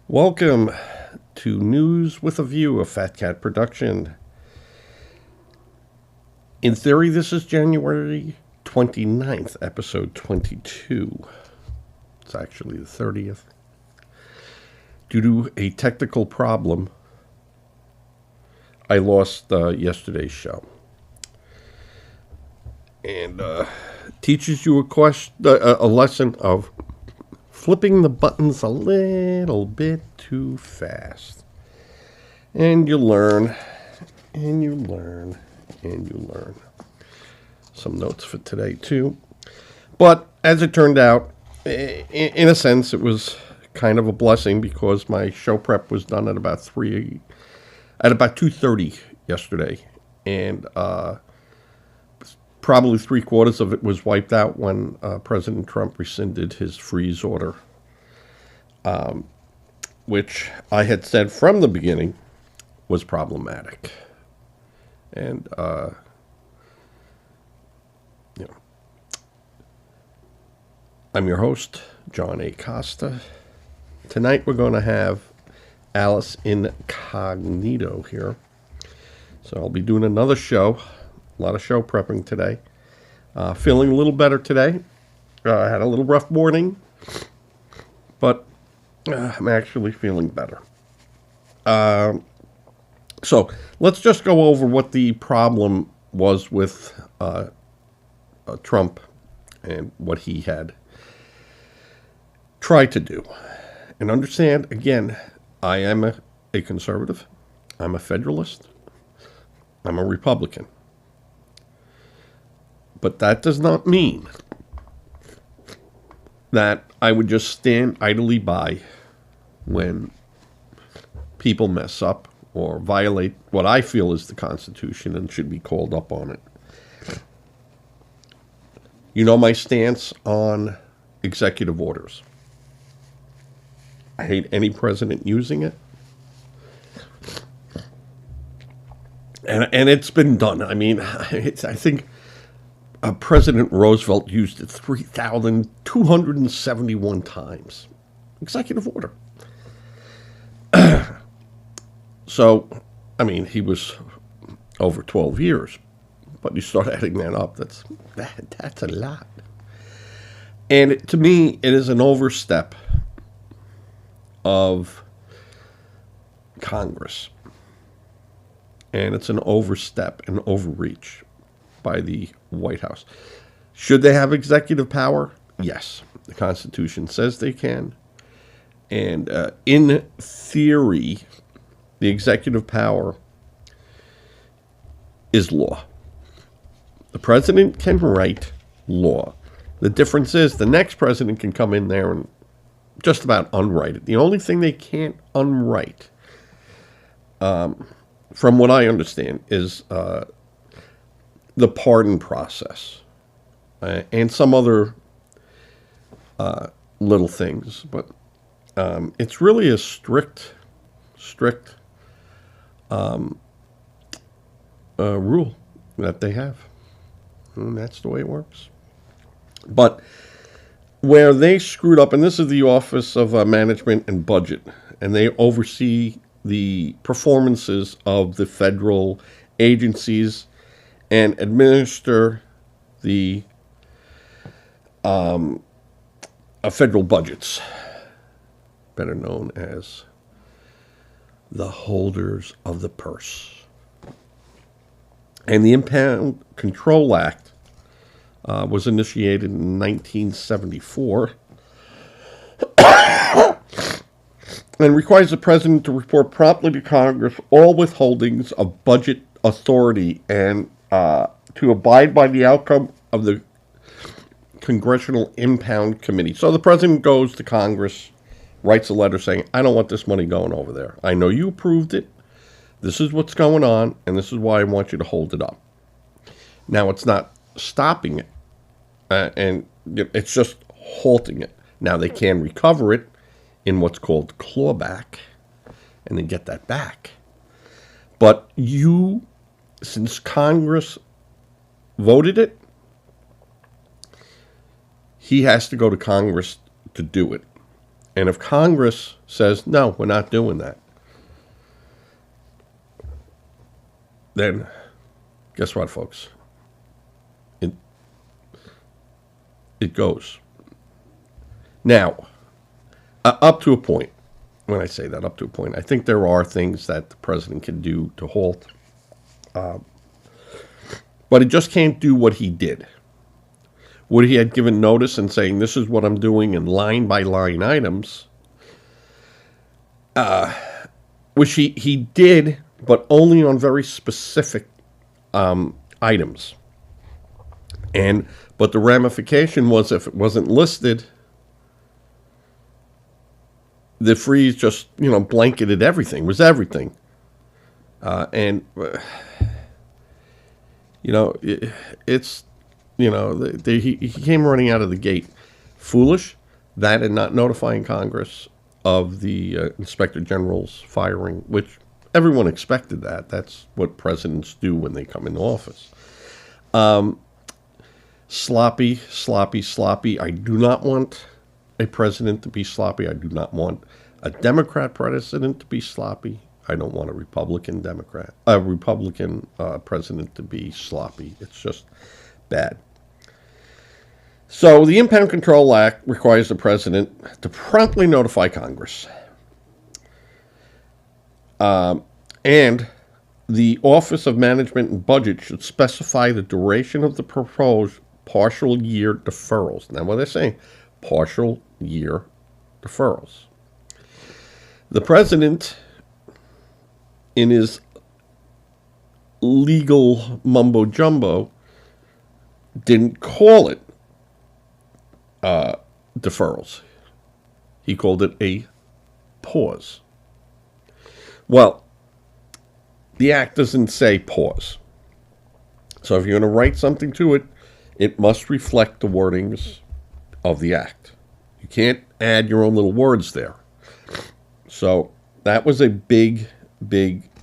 Welcome to News with a View, a Fat Cat production. In theory, this is January 29th, episode 22. It's actually the 30th. Due to a technical problem, I lost yesterday's show. And teaches you a lesson of flipping the buttons a little bit too fast. And you learn, and you learn, and you learn. Some notes for today, too. But as it turned out, in a sense, it was kind of a blessing because my show prep was done at about 2:30 yesterday. And probably 3/4 of it was wiped out when President Trump rescinded his freeze order, which I had said from the beginning was problematic. And, I'm your host, John A. Costa. Tonight we're going to have Alice Incognito here. So I'll be doing another show. A lot of show prepping today. Feeling a little better today. I had a little rough morning, but I'm actually feeling better. So let's just go over what the problem was with Trump and what he had tried to do. And understand, again, I am a conservative. I'm a federalist. I'm a Republican. But that does not mean that I would just stand idly by when people mess up or violate what I feel is the Constitution and should be called up on it. You know my stance on executive orders. I hate any president using it. And it's been done. I mean, I think President Roosevelt used it 3,271 times. Executive order. So, I mean, he was over 12 years. But you start adding that up, that's a lot. And to me, it is an overstep of Congress. And it's an overstep, an overreach by the White House. Should they have executive power? Yes. The Constitution says they can. And in theory, the executive power is law. The president can write law. The difference is the next president can come in there and just about unwrite it. The only thing they can't unwrite, from what I understand, is the pardon process and some other little things. But it's really a strict rule that they have. And that's the way it works. But where they screwed up, and this is the Office of Management and Budget, and they oversee the performances of the federal agencies and administer the federal budgets, better known as the holders of the purse. And the Impound Control Act was initiated in 1974 and requires the president to report promptly to Congress all withholdings of budget authority and to abide by the outcome of the Congressional Impound Committee. So the president goes to Congress, writes a letter saying, I don't want this money going over there. I know you approved it. This is what's going on, and this is why I want you to hold it up. Now, it's not stopping it, and it's just halting it. Now, they can recover it in what's called clawback, and then get that back. But since Congress voted it, he has to go to Congress to do it. And if Congress says, no, we're not doing that, then guess what, folks? It goes. Now, up to a point, when I say that, up to a point, I think there are things that the president can do to halt. But it just can't do what he did. Would he had given notice and saying, this is what I'm doing in line-by-line items, which he did, but only on very specific items. But the ramification was if it wasn't listed, the freeze just, blanketed everything, was everything. He came running out of the gate. Foolish, that and not notifying Congress of the Inspector General's firing, which everyone expected that. That's what presidents do when they come into office. Sloppy. I do not want a president to be sloppy. I do not want a Democrat president to be sloppy. I don't want a Republican president to be sloppy. It's just bad. So the Impound Control Act requires the president to promptly notify Congress. And the Office of Management and Budget should specify the duration of the proposed partial year deferrals. Now, what they're saying, partial year deferrals. The president, in his legal mumbo-jumbo, didn't call it deferrals. He called it a pause. Well, the act doesn't say pause. So if you're going to write something to it, it must reflect the wordings of the act. You can't add your own little words there. So that was a big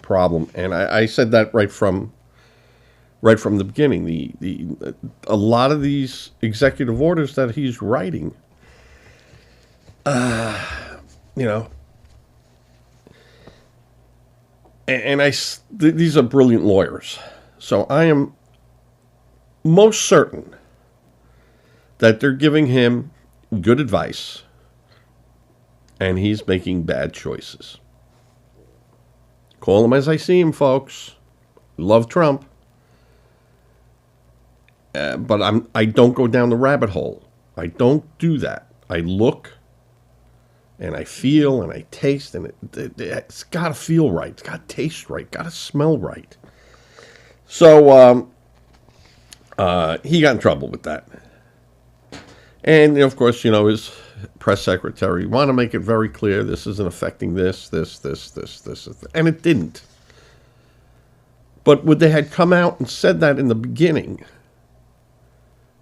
problem, and I said that right from the beginning. A lot of these executive orders that he's writing, these are brilliant lawyers. So I am most certain that they're giving him good advice, and he's making bad choices. Call him as I see him, folks. Love Trump. But I don't go down the rabbit hole. I don't do that. I look, and I feel, and I taste, and it's got to feel right. It's got to taste right. Got to smell right. So he got in trouble with that. And, of course, his press secretary want to make it very clear this isn't affecting this, and it didn't. But would they had come out and said that in the beginning,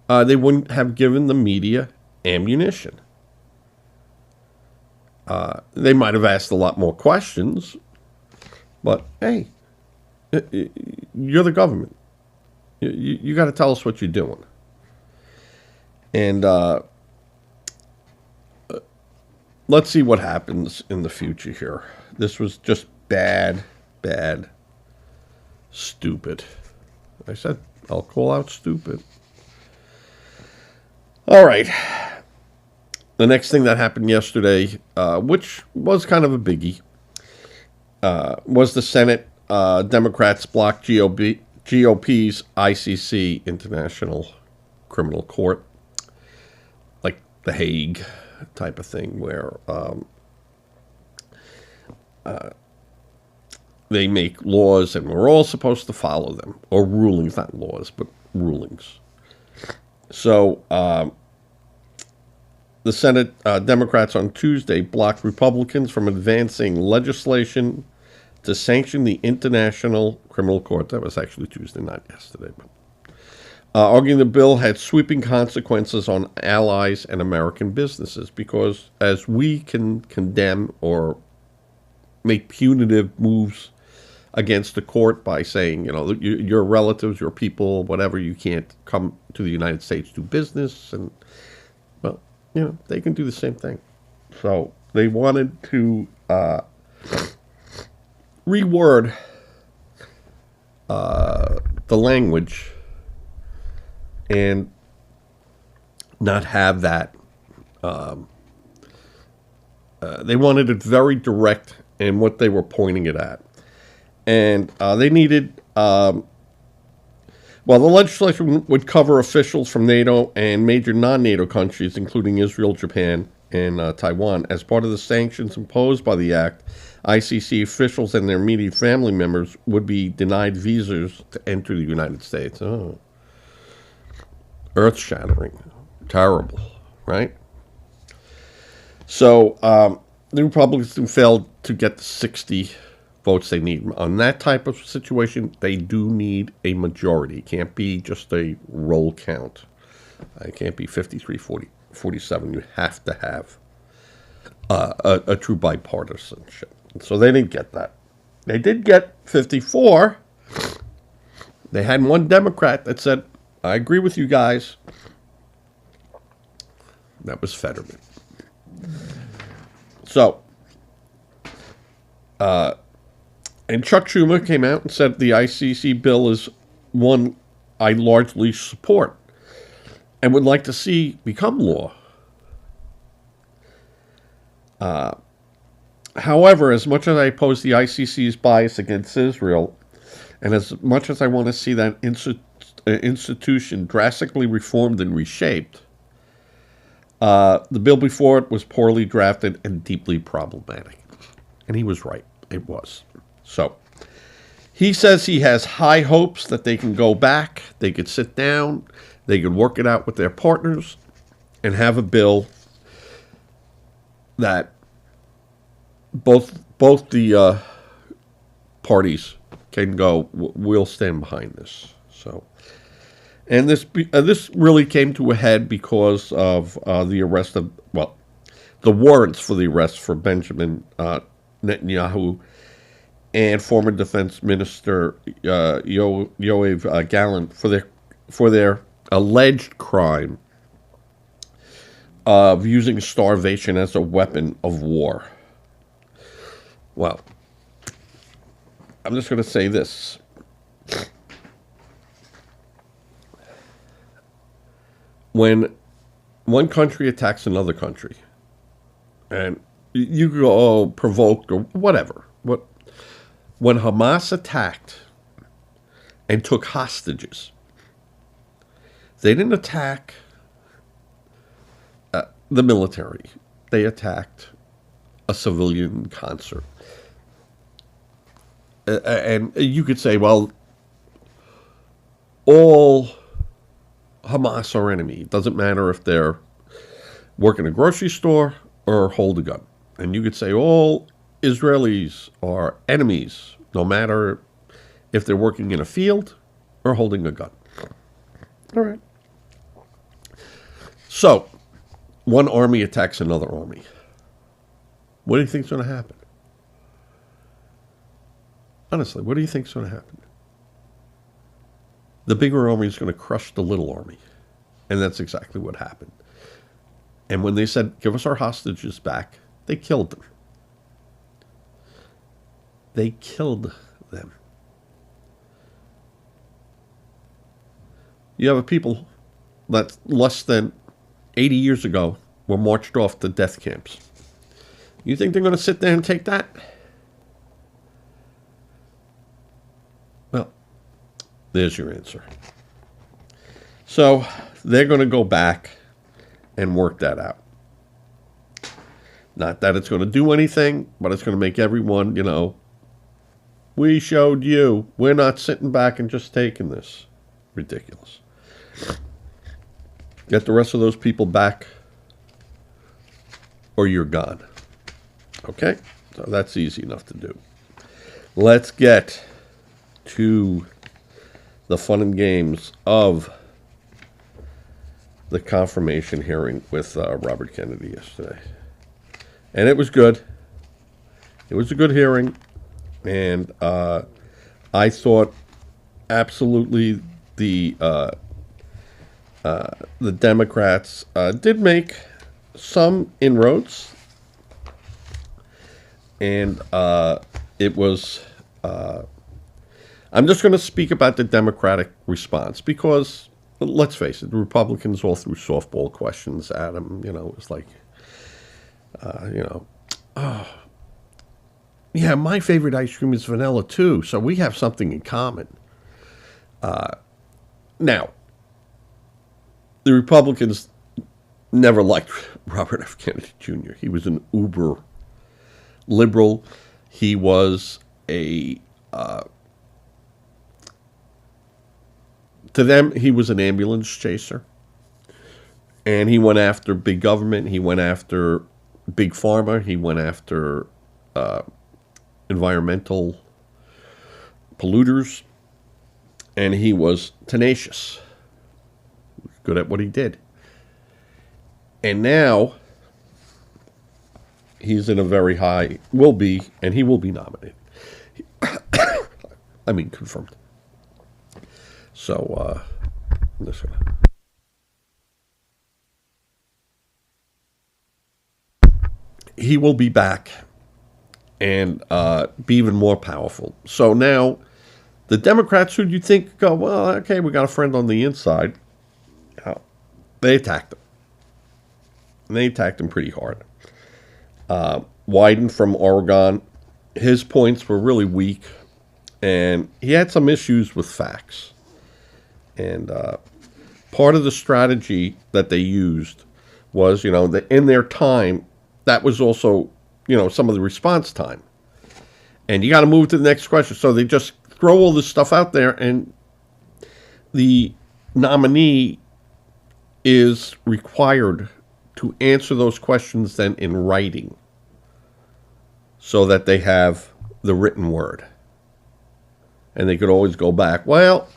they wouldn't have given the media ammunition. They might have asked a lot more questions, but hey, you're the government. You got to tell us what you're doing. And let's see what happens in the future here. This was just bad, stupid. I said, I'll call out stupid. All right. The next thing that happened yesterday, which was kind of a biggie, was the Senate. Democrats blocked GOP's ICC International Criminal Court, like The Hague type of thing, where they make laws and we're all supposed to follow them, or rulings, not laws, but rulings. So the Senate Democrats on Tuesday blocked Republicans from advancing legislation to sanction the International Criminal Court. That was actually Tuesday, not yesterday. But arguing the bill had sweeping consequences on allies and American businesses, because as we can condemn or make punitive moves against the court by saying, your relatives, your people, whatever, you can't come to the United States to do business, and, well, they can do the same thing. So They wanted to reword the language and not have that. They wanted it very direct in what they were pointing it at. And they needed, the legislation would cover officials from NATO and major non-NATO countries, including Israel, Japan, and Taiwan. As part of the sanctions imposed by the act, ICC officials and their immediate family members would be denied visas to enter the United States. Oh. Earth-shattering. Terrible, right? So the Republicans failed to get the 60 votes they need. On that type of situation, they do need a majority. It can't be just a roll count. It can't be 53-47. You have to have a true bipartisanship. So they didn't get that. They did get 54. They had one Democrat that said, I agree with you guys. That was Fetterman. So, and Chuck Schumer came out and said the ICC bill is one I largely support and would like to see become law. However, as much as I oppose the ICC's bias against Israel, and as much as I want to see that institution drastically reformed and reshaped, the bill before it was poorly drafted and deeply problematic. And he was right. It was. So, he says he has high hopes that they can go back, they could sit down, they could work it out with their partners, and have a bill that both the parties can go, we'll stand behind this. So, and this really came to a head because of the arrest of, the warrants for the arrest for Benjamin Netanyahu and former Defense Minister Yoav Gallant for their alleged crime of using starvation as a weapon of war. Well, I'm just going to say this. When one country attacks another country, and you go, oh, provoked or whatever. When Hamas attacked and took hostages, they didn't attack the military. They attacked a civilian concert. And you could say, well, all Hamas are enemy. It doesn't matter if they're working a grocery store or hold a gun. And you could say all Israelis are enemies, no matter if they're working in a field or holding a gun. All right. So, one army attacks another army. What do you think's going to happen? Honestly, what do you think's going to happen? The bigger army is going to crush the little army. And that's exactly what happened. And when they said, give us our hostages back, they killed them. They killed them. You have a people that less than 80 years ago were marched off to death camps. You think they're going to sit there and take that? Well, there's your answer. So they're going to go back and work that out. Not that it's going to do anything, but it's going to make everyone, we showed you. We're not sitting back and just taking this. Ridiculous. Get the rest of those people back or you're gone. Okay? So that's easy enough to do. Let's get to the fun and games of the confirmation hearing with Robert Kennedy yesterday. And it was good. It was a good hearing. And I thought absolutely the Democrats did make some inroads. And it was, I'm just going to speak about the Democratic response because, let's face it, the Republicans all threw softball questions at him. You know, it was like, yeah, my favorite ice cream is vanilla too, so we have something in common. Now, the Republicans never liked Robert F. Kennedy Jr. He was an uber liberal. He was to them, he was an ambulance chaser. And he went after big government. He went after big pharma. He went after environmental polluters. And he was tenacious. Good at what he did. And now he's in a very high, will be, and he will be nominated. I mean, confirmed. So, this one. He will be back and be even more powerful. So now, the Democrats who you think go, well, okay, we got a friend on the inside, they attacked him. And they attacked him pretty hard. Wyden from Oregon, his points were really weak, and he had some issues with facts. And part of the strategy that they used was, that in their time, that was also, some of the response time. And you got to move to the next question. So they just throw all this stuff out there, and the nominee is required to answer those questions then in writing so that they have the written word. And they could always go back, well,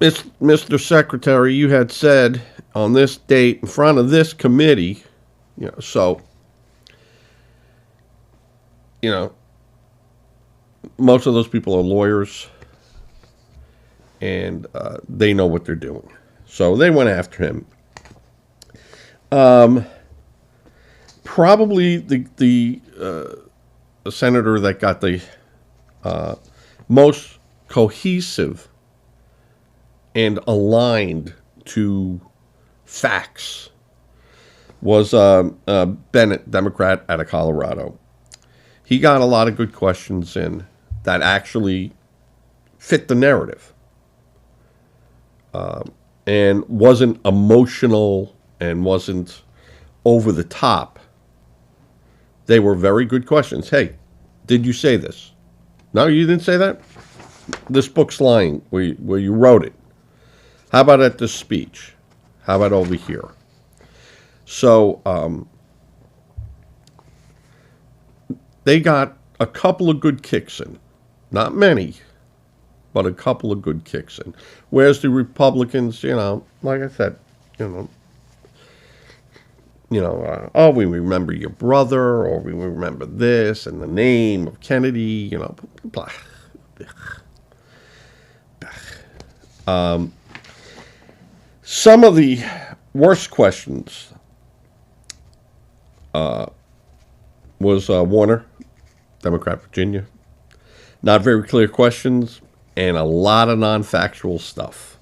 Mr. Secretary, you had said on this date in front of this committee, so, most of those people are lawyers, and they know what they're doing. So they went after him. Probably the senator that got the most cohesive and aligned to facts was Bennett, Democrat out of Colorado. He got a lot of good questions in that actually fit the narrative. And wasn't emotional and wasn't over the top. They were very good questions. Hey, did you say this? No, you didn't say that? This book's lying where you wrote it. How about at this speech? How about over here? So they got a couple of good kicks in. Not many, but a couple of good kicks in. Whereas the Republicans, like I said, oh, we remember your brother, or we remember this, and the name of Kennedy, blah. Some of the worst questions was Warner, Democrat, Virginia. Not very clear questions, and a lot of non-factual stuff.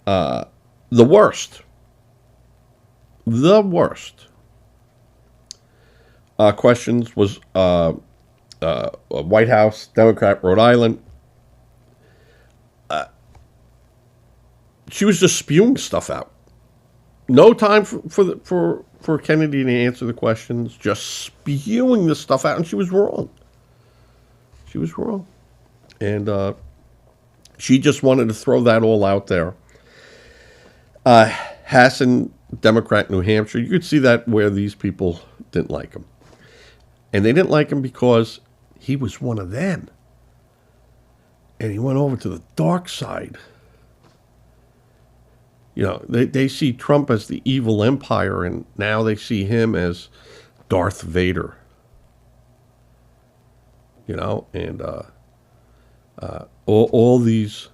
The worst questions was White House, Democrat, Rhode Island. She was just spewing stuff out. No time for Kennedy to answer the questions. Just spewing this stuff out, and she was wrong. She was wrong. And she just wanted to throw that all out there. Hassan, Democrat, New Hampshire, you could see that where these people didn't like him. And they didn't like him because he was one of them. And he went over to the dark side. They see Trump as the evil empire, and now they see him as Darth Vader. And all these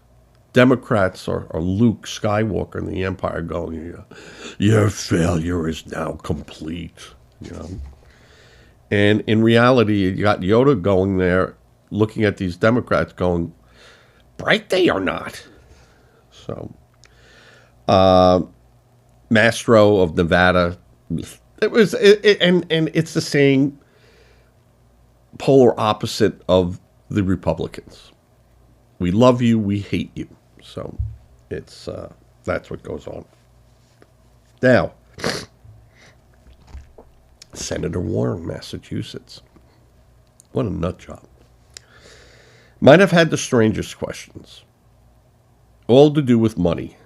Democrats are Luke Skywalker in the Empire going, your failure is now complete. you know. And in reality, you got Yoda going there, looking at these Democrats, going, "Bright they are not." So, Mastro of Nevada, and it's the same polar opposite of the Republicans. We love you, we hate you. So, it's that's what goes on. Now, Senator Warren, Massachusetts. What a nut job. Might have had the strangest questions. All to do with money.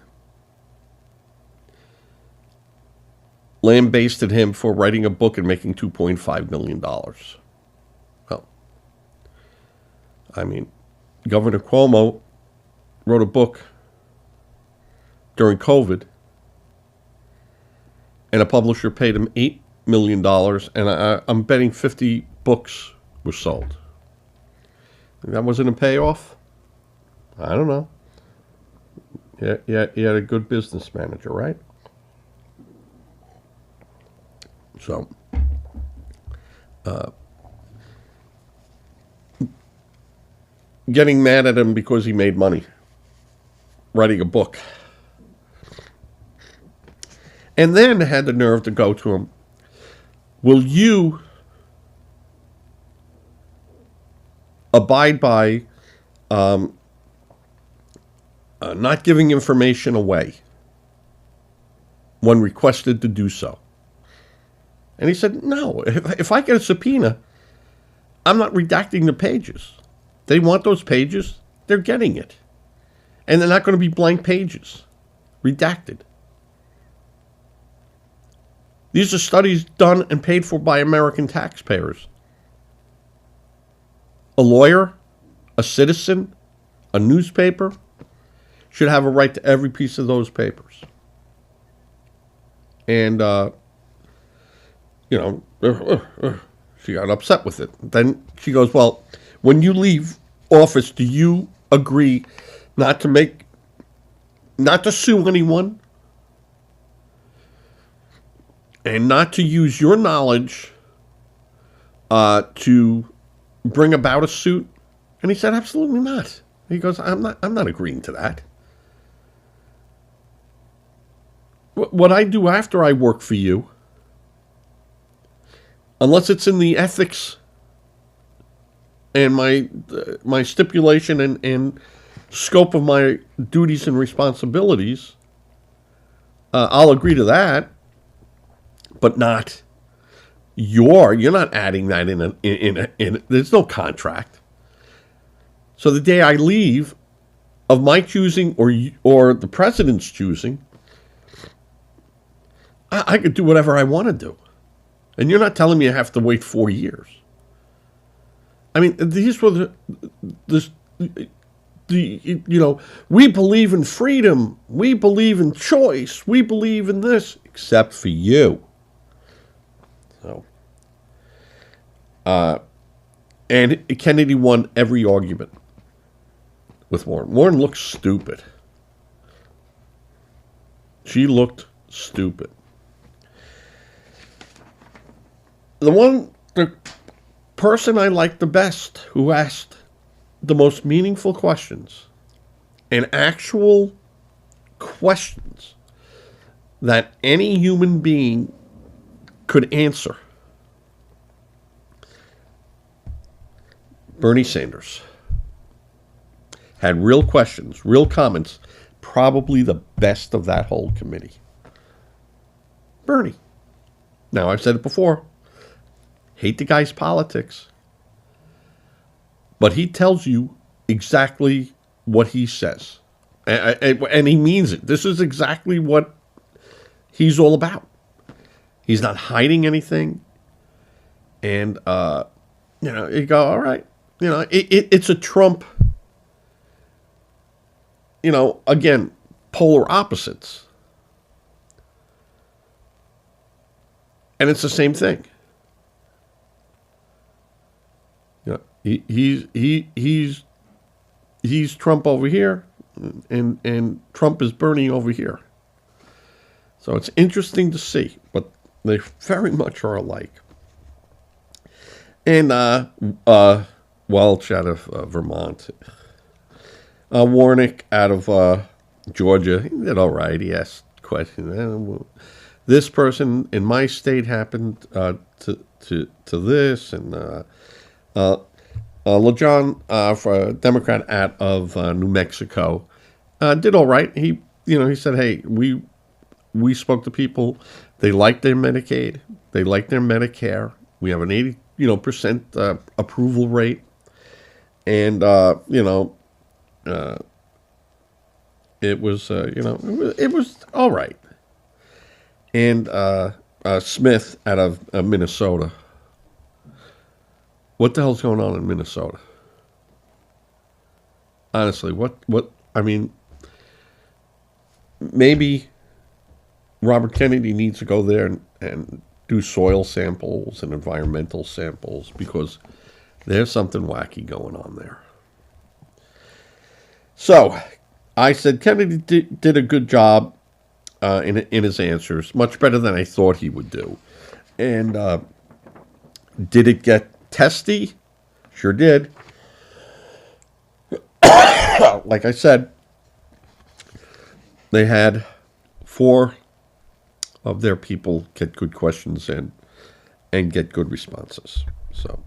Lambasted him for writing a book and making $2.5 million. Well, I mean, Governor Cuomo wrote a book during COVID, and a publisher paid him $8 million, and I'm betting 50 books were sold. That wasn't a payoff? I don't know. Yeah, you had a good business manager, right? So, getting mad at him because he made money writing a book. And then had the nerve to go to him, will you abide by not giving information away when requested to do so? And he said, no, if I get a subpoena, I'm not redacting the pages. They want those pages, they're getting it. And they're not going to be blank pages, redacted. These are studies done and paid for by American taxpayers. A lawyer, a citizen, a newspaper should have a right to every piece of those papers. And, she got upset with it. Then she goes, well, when you leave office, do you agree not to sue anyone and not to use your knowledge to bring about a suit? And he said, absolutely not. He goes, I'm not agreeing to that. What I do after I work for you, unless it's in the ethics and my stipulation and scope of my duties and responsibilities, I'll agree to that, but not you're not adding that in there's no contract. So the day I leave, of my choosing or the president's choosing, I could do whatever I want to do. And you're not telling me I have to wait 4 years. I mean, these were we believe in freedom. We believe in choice. We believe in this, except for you. So, and Kennedy won every argument with Warren. Warren looked stupid. She looked stupid. The person I liked the best, who asked the most meaningful questions and actual questions that any human being could answer, Bernie Sanders had real questions, real comments, probably the best of that whole committee. Bernie. Now, I've said it before. Hate the guy's politics. But he tells you exactly what he says. And he means it. This is exactly what he's all about. He's not hiding anything. And, you go, all right. It's a Trump, again, polar opposites. And it's the same thing. He's Trump over here, and Trump is Bernie over here. So it's interesting to see. But They very much are alike. And Welch out of Vermont, Warnick out of Georgia, he did all right. He asked questions. This person in my state happened to this, and LeJohn, for a Democrat out of New Mexico, did all right. He said, "Hey, we spoke to people. They like their Medicaid. They like their Medicare. We have an 80% approval rate, and it was it was all right." And Smith out of Minnesota. What the hell's going on in Minnesota? Honestly, what? I mean, maybe Robert Kennedy needs to go there and do soil samples and environmental samples, because there's something wacky going on there. So, I said Kennedy did a good job in his answers, much better than I thought he would do. And did it get testy? Sure did. Like I said, they had 4 of their people get good questions in and get good responses. So,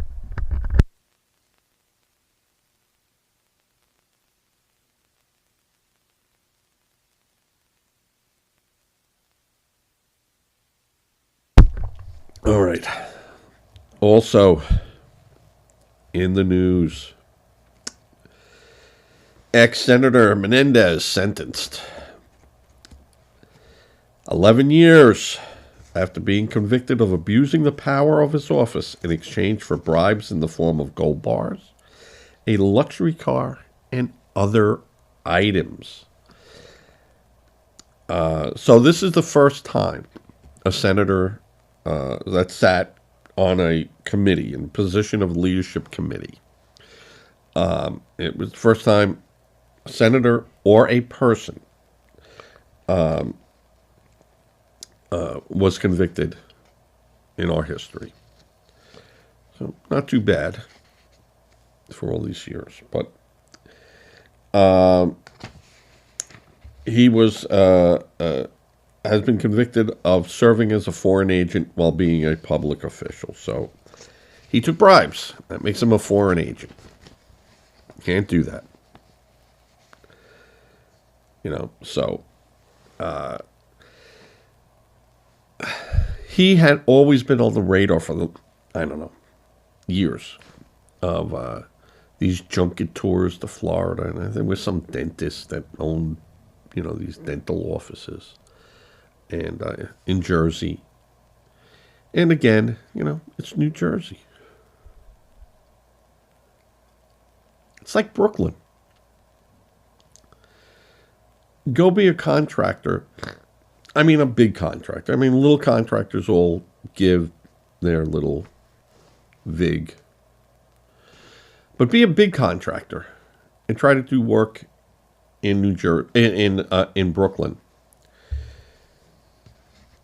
all right. Also, in the news, ex-Senator Menendez sentenced 11 years after being convicted of abusing the power of his office in exchange for bribes in the form of gold bars, a luxury car, and other items. So this is the first time a senator that sat on a committee, in a position of leadership committee. It was the first time a senator or a person was convicted in our history. So not too bad for all these years. But he has been convicted of serving as a foreign agent while being a public official. So he took bribes. That makes him a foreign agent. Can't do that. So he had always been on the radar for years of these junket tours to Florida. And there was some dentist that owned, these dental offices. And in Jersey. And again, it's New Jersey. It's like Brooklyn. Go be a contractor. I mean, a big contractor. I mean, little contractors all give their little vig. But be a big contractor and try to do work in New Jersey, in Brooklyn.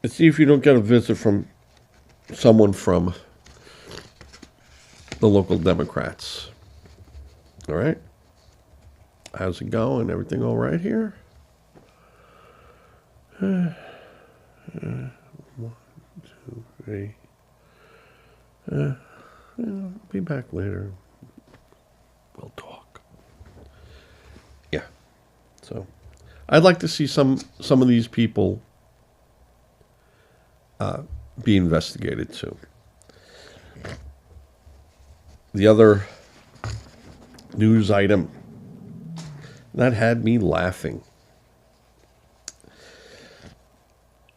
And see if you don't get a visit from someone from the local Democrats. All right? How's it going? Everything all right here? 1, 2, 3. Be back later. We'll talk. Yeah. So, I'd like to see some of these people be investigated too. The other news item that had me laughing: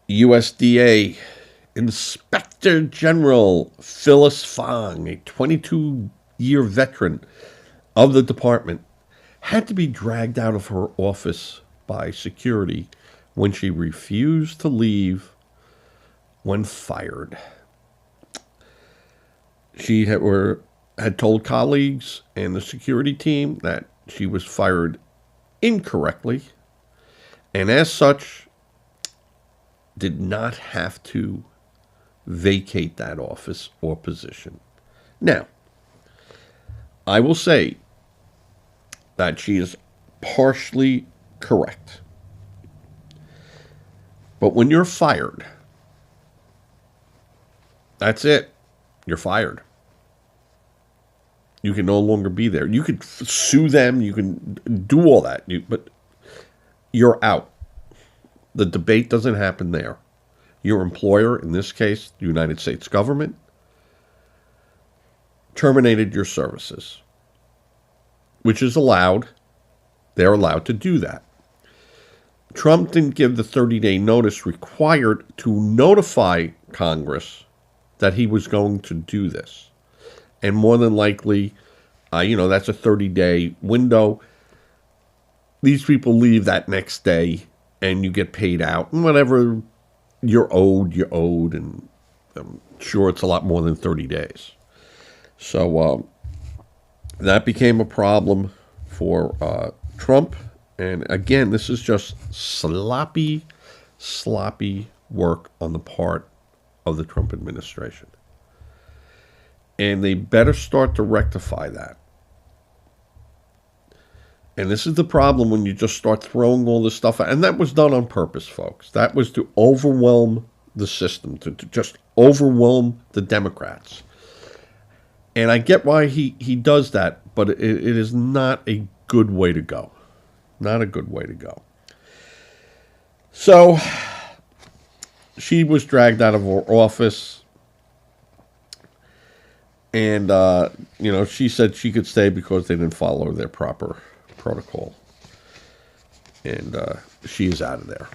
USDA Inspector General Phyllis Fong, a 22-year veteran of the department, had to be dragged out of her office by security when she refused to leave when fired. She had told colleagues and the security team that she was fired incorrectly, and as such did not have to vacate that office or position. Now, I will say that she is partially correct. But when you're fired, that's it. You're fired. You can no longer be there. You could sue them. You can do all that. But you're out. The debate doesn't happen there. Your employer, in this case, the United States government, terminated your services, which is allowed. They're allowed to do that. Trump didn't give the 30-day notice required to notify Congress that he was going to do this. And more than likely, that's a 30-day window. These people leave that next day, and you get paid out. And whatever you're owed. And I'm sure it's a lot more than 30 days. So that became a problem for Trump. And again, this is just sloppy work on the part of the Trump administration. And they better start to rectify that. And this is the problem when you just start throwing all this stuff out. And that was done on purpose, folks. That was to overwhelm the system, to just overwhelm the Democrats. And I get why he does that, but it is not a good way to go. Not a good way to go. So she was dragged out of her office. And, she said she could stay because they didn't follow their proper protocol. And she is out of there.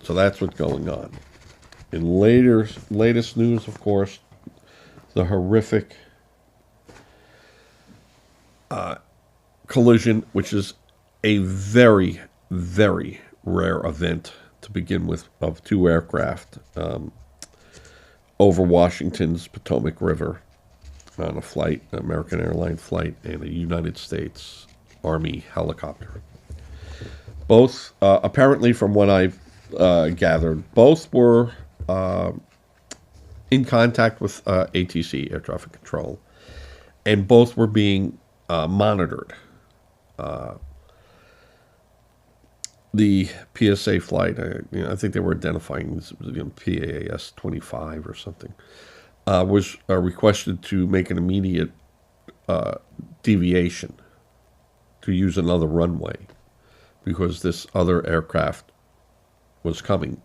So that's what's going on. In latest news, of course, the horrific collision, which is a very, very rare event to begin with, of two aircraft over Washington's Potomac River on a flight, an American airline flight, and a United States Army helicopter. Both, apparently from what I've gathered, both were in contact with ATC, Air Traffic Control, and both were being monitored. The PSA flight, I think they were identifying this, PAS 25 or something, was requested to make an immediate deviation to use another runway because this other aircraft was coming.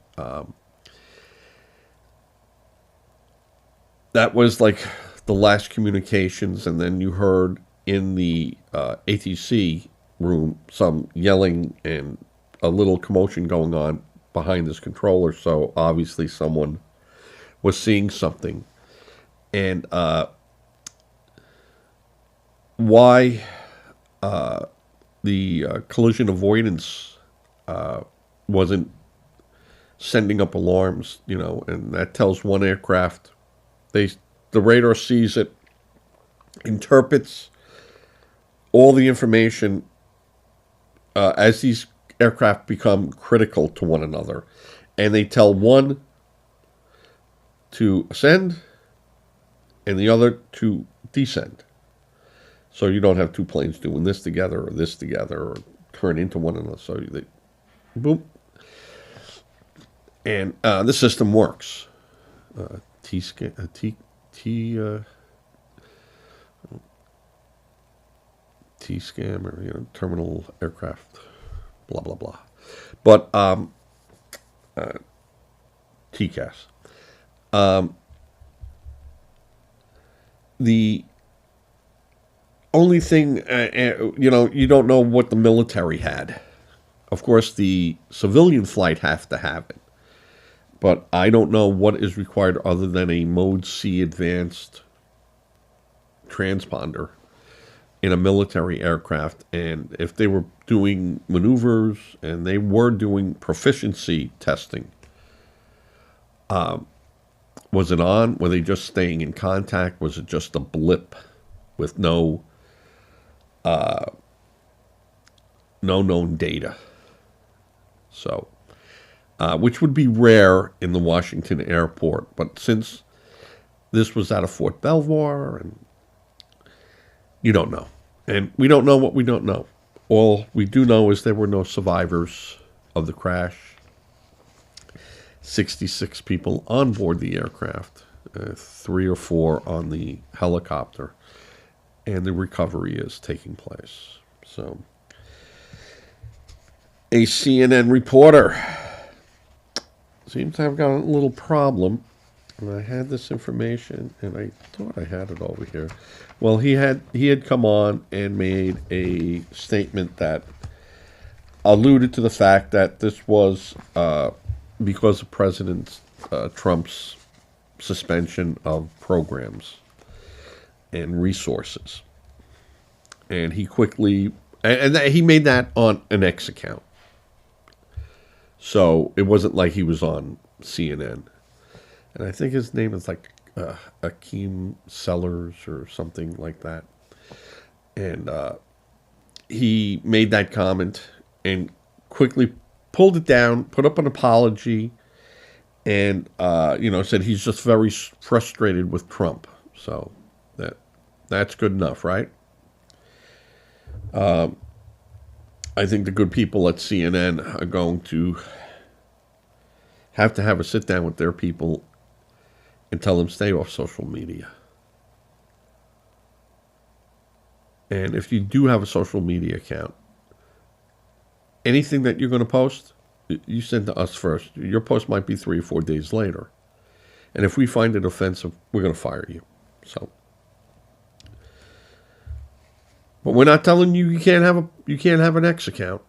That was like the last communications, and then you heard in the ATC room some yelling and a little commotion going on behind this controller, so obviously someone was seeing something. And why the collision avoidance wasn't sending up alarms, and that tells one aircraft, the radar sees it, interprets all the information as these aircraft become critical to one another, and they tell one to ascend and the other to descend. So you don't have two planes doing this together or turn into one another. So they, boom. And the system works. T-scam or terminal aircraft, blah blah blah. But TCAS. The only thing, you don't know what the military had. Of course, the civilian flight have to have it. But I don't know what is required other than a Mode C advanced transponder in a military aircraft. And if they were doing maneuvers and they were doing proficiency testing, was it on? Were they just staying in contact? Was it just a blip with no known data? So which would be rare in the Washington airport. But since this was out of Fort Belvoir, and you don't know. And we don't know what we don't know. All we do know is there were no survivors of the crash. 66 people on board the aircraft, 3 or 4 on the helicopter, and the recovery is taking place. So, a CNN reporter seems to have got a little problem. And I had this information, and I thought I had it over here. Well, he had come on and made a statement that alluded to the fact that this was because of President Trump's suspension of programs and resources. And he quickly, and he made that on an X account. So it wasn't like he was on CNN. And I think his name is like Akeem Sellers or something like that. And he made that comment and quickly pulled it down, put up an apology, and said he's just very frustrated with Trump. So that's good enough, right? I think the good people at CNN are going to have a sit down with their people and tell them stay off social media. And if you do have a social media account, anything that you're going to post, you send to us first. Your post might be 3 or 4 days later. And if we find it offensive, we're going to fire you. So, but we're not telling you you can't have an X account.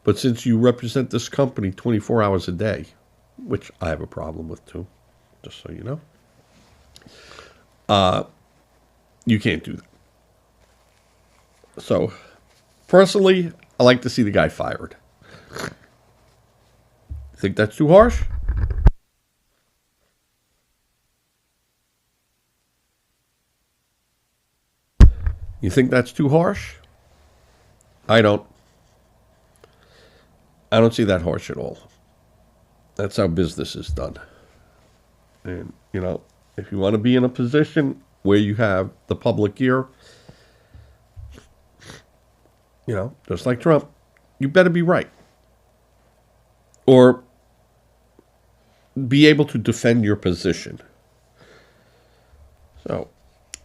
But since you represent this company 24 hours a day, which I have a problem with too, just so you know, you can't do that. So, personally, I like to see the guy fired. Think that's too harsh? You think that's too harsh? I don't see that harsh at all. That's how business is done. And, if you want to be in a position where you have the public ear, just like Trump, you better be right. Or be able to defend your position. So,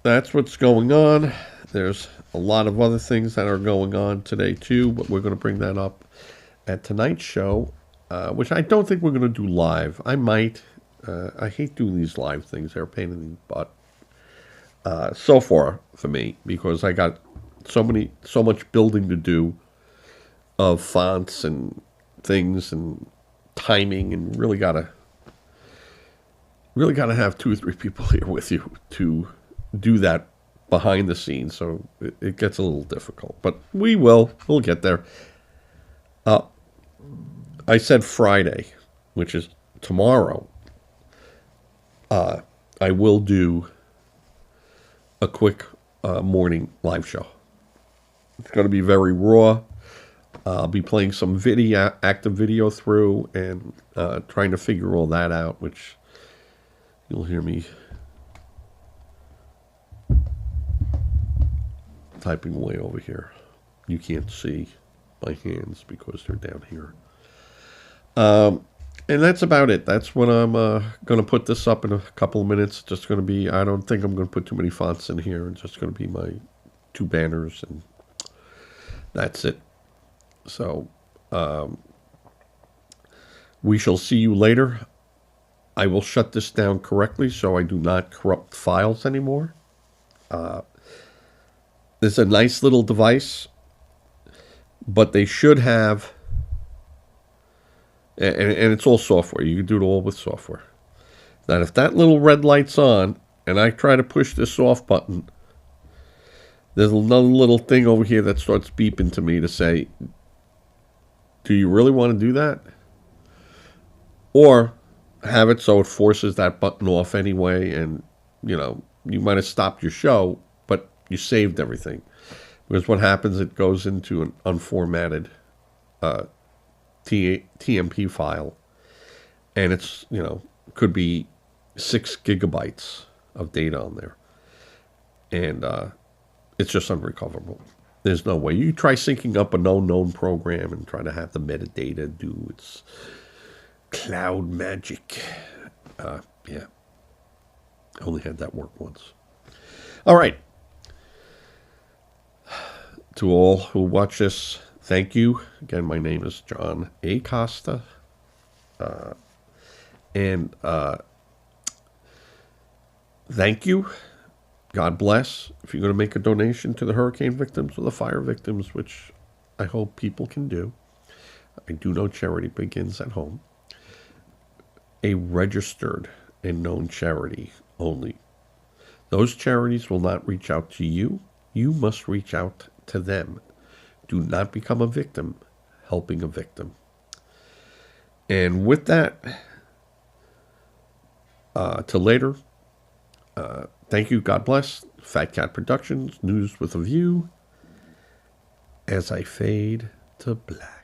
that's what's going on. There's a lot of other things that are going on today, too, but we're going to bring that up at tonight's show, which I don't think we're going to do live. I might. I hate doing these live things. They're a pain in the butt. So far, for me, because I got so much building to do of fonts and things and timing, and really gotta have 2 or 3 people here with you to do that behind the scenes. So it gets a little difficult, but we'll get there. I said Friday, which is tomorrow. I will do a quick morning live show. It's going to be very raw. I'll be playing some active video through and trying to figure all that out, which you'll hear me typing away over here. You can't see my hands because they're down here. And that's about it. That's what I'm going to put this up in a couple of minutes. Just going to be, I don't think I'm going to put too many fonts in here. It's just going to be my 2 banners, and that's it. So, we shall see you later. I will shut this down correctly so I do not corrupt files anymore. It's a nice little device, but they should have, and it's all software. You can do it all with software. Now, if that little red light's on and I try to push this off button, there's another little thing over here that starts beeping to me to say, do you really want to do that? Or have it so it forces that button off anyway, and, you might have stopped your show, but you saved everything. Because what happens, it goes into an unformatted TMP file, and it's, could be 6 gigabytes of data on there, and it's just unrecoverable. There's no way. You try syncing up a known program and try to have the metadata do its cloud magic. Yeah, I only had that work once. All right. To all who watch this, thank you. Again, my name is John A. Costa. And thank you. God bless. If you're going to make a donation to the hurricane victims or the fire victims, which I hope people can do, I do know charity begins at home. A registered and known charity only. Those charities will not reach out to you. You must reach out to them. Do not become a victim helping a victim. And with that, till later, thank you, God bless. Fat Cat Productions, News with a View, as I fade to black.